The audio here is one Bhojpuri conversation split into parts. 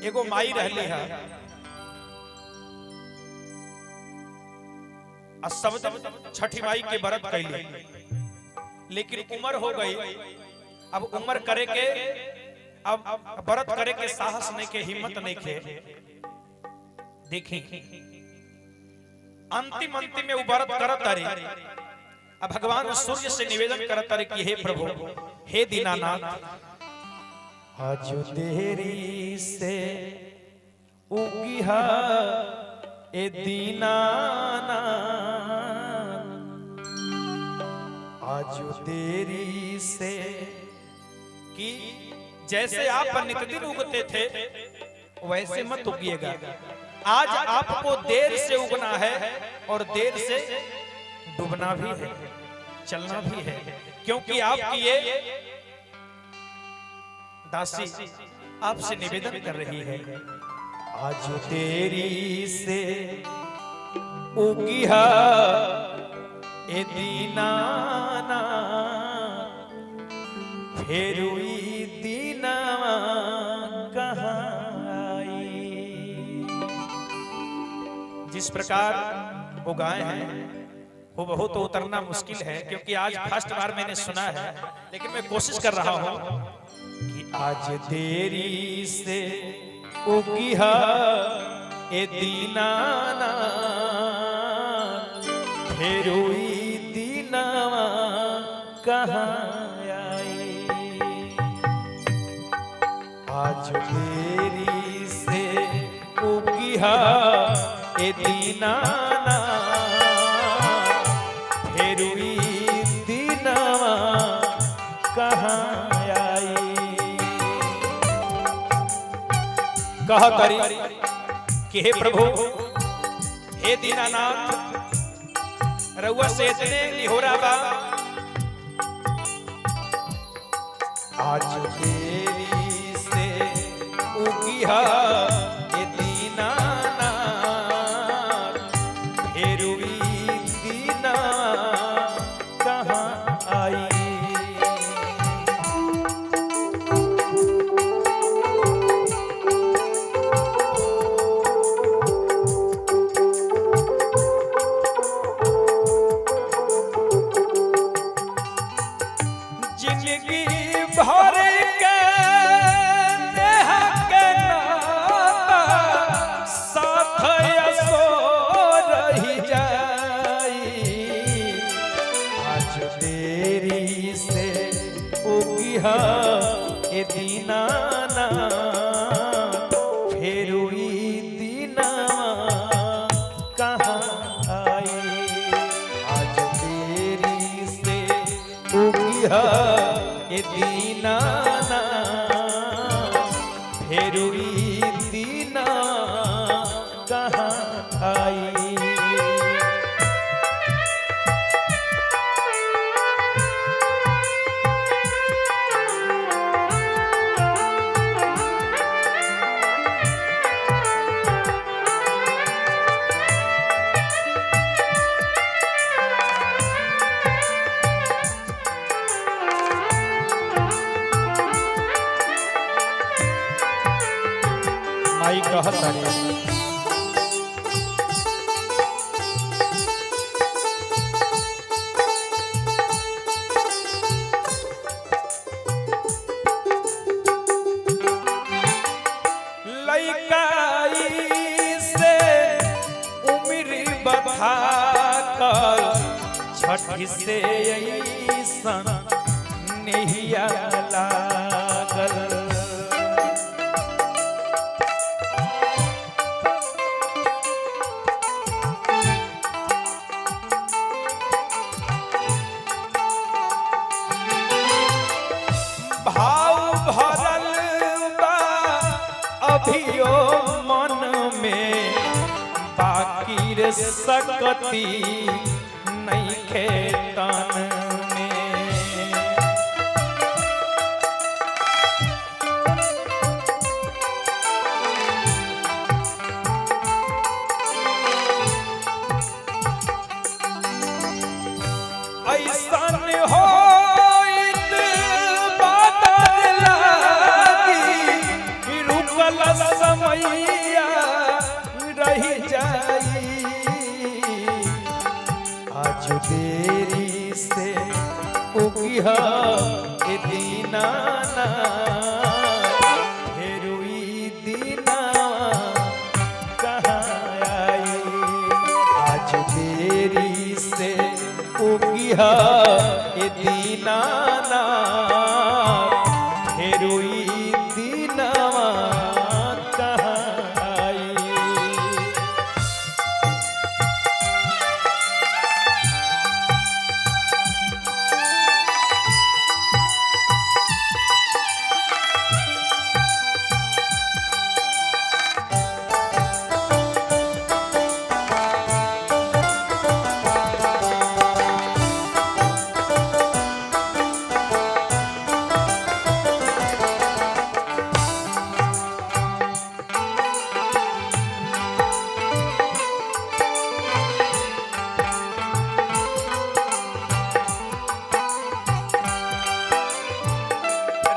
एगो माई रहली है और सब छठी माई के व्रत कैली, लेकिन उम्र हो गई। अब उम्र करे के अब व्रत करे के साहस नहीं के, हिम्मत नहीं के। देखी अंतिम में वो व्रत करत तारी। अब भगवान सूर्य से निवेदन करत तारी कि हे प्रभु, हे दीनानाथ, आज देरी से उगिहा ए दीनानाथ, आज देरी से कि जैसे आप नित्यदिन उगते थे वैसे मत उगिएगा। आज आपको देर से उगना है और देर से डूबना भी है, चलना भी है, क्योंकि आपकी ये दासी आपसे निवेदन कर रही है। आज देरी से उगिहा ए दीनाना, फेरुई दीना कहाँ आई। जिस प्रकार वो गाए हैं वो बहुत तो उतरना मुश्किल है, क्योंकि आज फर्स्ट बार मैंने सुना है, लेकिन मैं कोशिश कर रहा हूं कि आज देरी से उगिहा ए दीनाना, फेरुई दीना कहाँ आई। आज देरी से उगिहा ए दीनाना, फेरुई दीना कहाँ आई। कहा करी कि हे प्रभु, हे दीनानाथ, रउआ से इतने निहोरा बा, आज देरी से उगिहा ए दीनानाथ, फेरुई दीना कहाँ आई। जिंदगी भर के नेह के नाता साथ यसो रही जाई। आज देरी से उगिहा ए दीनाना, फेरुई दीना कहाँ आई। आज देरी से उगिहा ए दीनाना, फेरुई दीना कहाँ आई। माई कहत तारी, लइकाई से उम्र बता कर छठी से ऐसन नहिया लागल। भाव भरल बा अभियो मन में, बाकी रे सकती नहीं खेतन में। ऐसन हो बादल लागी रुकल देरी से उगिहा ए दीनाना फेरुई दीना कहाँ आई। आज देरी से उगिहा ए दीनाना फेरुई दीना कहाँ आई।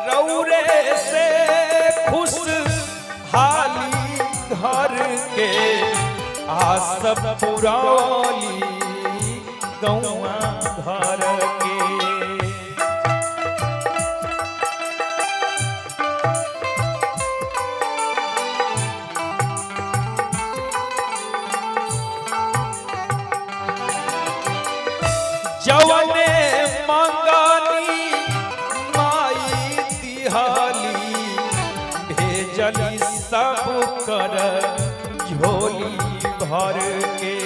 रौरे से खुश हाली घर के आस पुरौली गौआ घर के। जवने मंगनी माई दिहाली भेजली सब कर झोली भर के।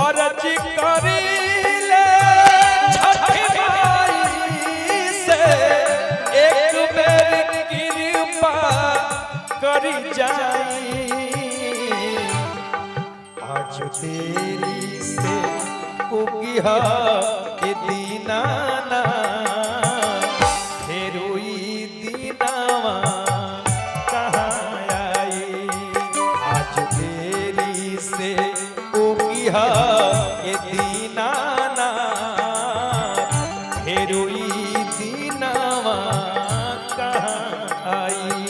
अर्ज करीले छठी माई से एक बेर कृपा करी जाई। आज तेरी से उगिहा ए दीनाना फेरुई दीनावा कहाँ आई। आज तेरी से उगिहा ए दीनाना फेरुई दीनावा कहाँ आई।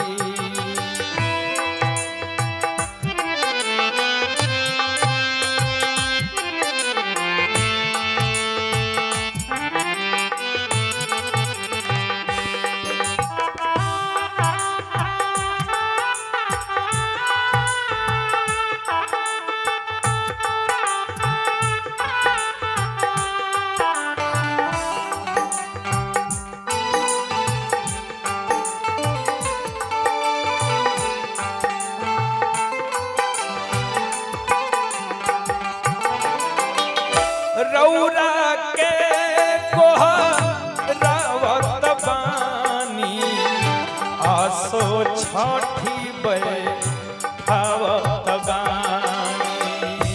रौरा के कोहरावत बानी आसो छठी बैठावत बानी।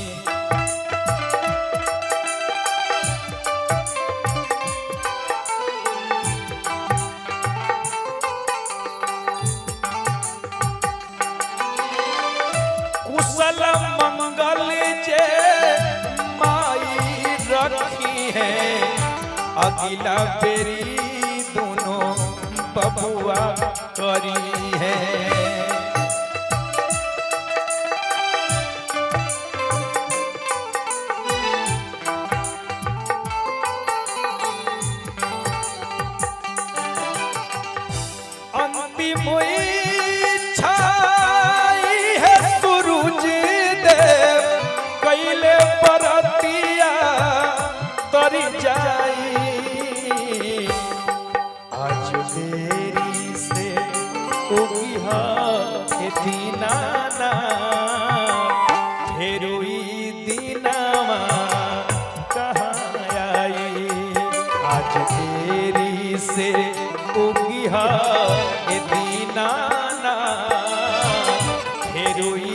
कुशल मंगल जे रखी है अगिला बेरी दोनों बबुआ करी है। अंतिम इच्छा है सूरज देव कैले परतिया तरी जाई। आज देरी से उगिहा ए दीनाना फेरुई दीनावा कहाँ आई। आज देरी से उगिहा ए दीनाना फेरुई